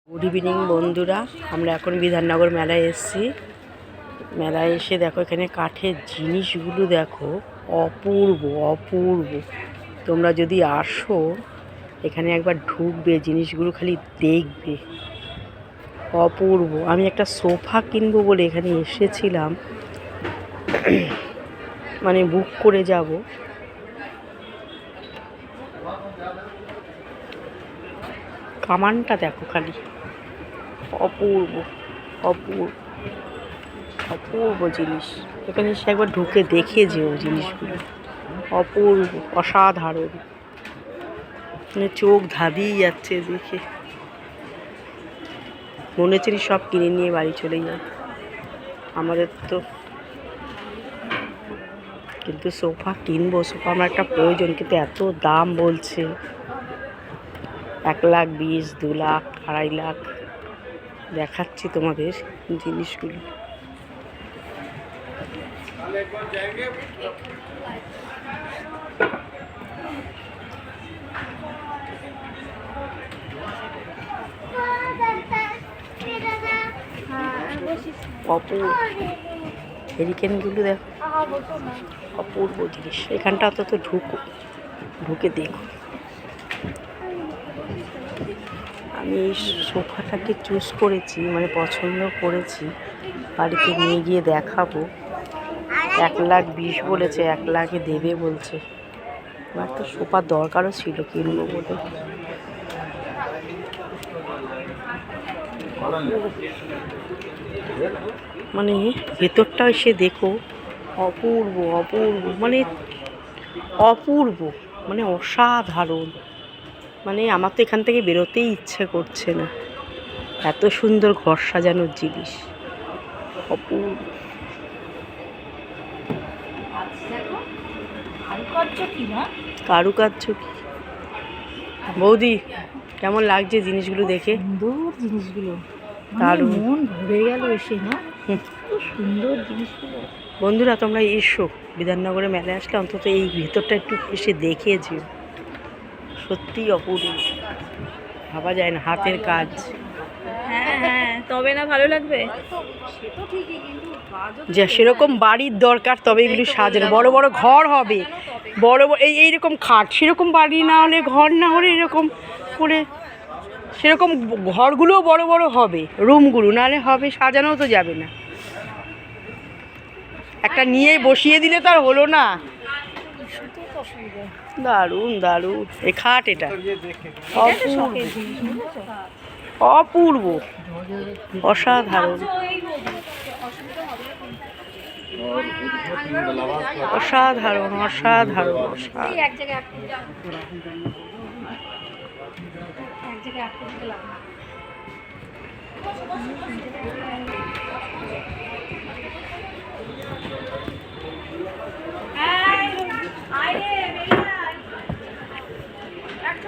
Good evening বন্ধুরা, আমরা এখন বিধাননগর মেলায় এসেছি। মেলায় এসে দেখো এখানে কাঠের জিনিসগুলো দেখো, অপূর্ব অপূর্ব। তোমরা যদি আসো এখানে একবার ঢুকবে, জিনিসগুলো খালি দেখবে, অপূর্ব। আমি একটা সোফা কিনবো বলে এখানে এসেছিলাম, মানে বুক করে যাব। কামানটা দেখো খালি, অপূর্ব অপূর্ব অপূর্ব জিনিস। এখানে এসে একবার ঢুকে দেখে যেও জিনিসগুলো, অপূর্ব অসাধারণ, মানে চোখ ধাঁধিয়ে যাচ্ছে দেখে। মনে হচ্ছে সব কিনে নিয়ে বাড়ি চলে যায় আমাদের তো। কিন্তু সোফা কিনবো, সোফা আমার একটা প্রয়োজন, কিন্তু এত দাম বলছে, 1,20,000, 2 লাখ, 2.5 লাখ। দেখাচ্ছি তোমাদের জিনিসগুলো। অপূর্ব হেরিকেনগুলো দেখো, অপূর্ব জিনিস। এখানটা অন্তত ঢুকে দেখো। আমি এই সোফাটাকে চুজ করেছি, মানে পছন্দ করেছি, বাড়িতে নিয়ে গিয়ে দেখাবো। 1,20,000 বলেছে, 1 লাখে দেবে বলছে। আমার তো সোফার দরকারও ছিল, কিনবো বলে। মানে ভেতরটা এসে দেখো, অপূর্ব অপূর্ব, মানে অপূর্ব, মানে অসাধারণ। মানে আমার তো এখান থেকে বেরোতেই ইচ্ছে করছে না, এত সুন্দর ঘর সাজানোর জিনিস, অপূর্ব। কারুকার্য কি বৌদি, কেমন লাগছে জিনিসগুলো দেখে? সুন্দর জিনিসগুলো, দারুণ, মন ভরে গেল এসে। না সুন্দর জিনিসগুলো। বন্ধুরা তোমরা এসো, বিধাননগরে মেলায় আসলে অন্তত এই ভিতরটা একটু এসে দেখে যেও, সত্যিই অপূর্ব, ভাবা যায় না, হাতের কাজ। হ্যাঁ হ্যাঁ, তবে না ভালো লাগবে। যে সেরকম বাড়ির দরকার, তবে এগুলো সাজানো, বড় বড় ঘর হবে, বড় বড় এইরকম খাট, সেরকম বাড়ি না হলে, ঘর না হলে এরকম করে, সেরকম ঘরগুলোও বড় বড় হবে, রুমগুলো নাহলে হবে, সাজানোও তো যাবে না। একটা নিয়ে বসিয়ে দিলে তো আর হলো না। দারুণ দারুণ এই খাট, এটা অপূর্ব অসাধারণ, অসাধারণ অসাধারণ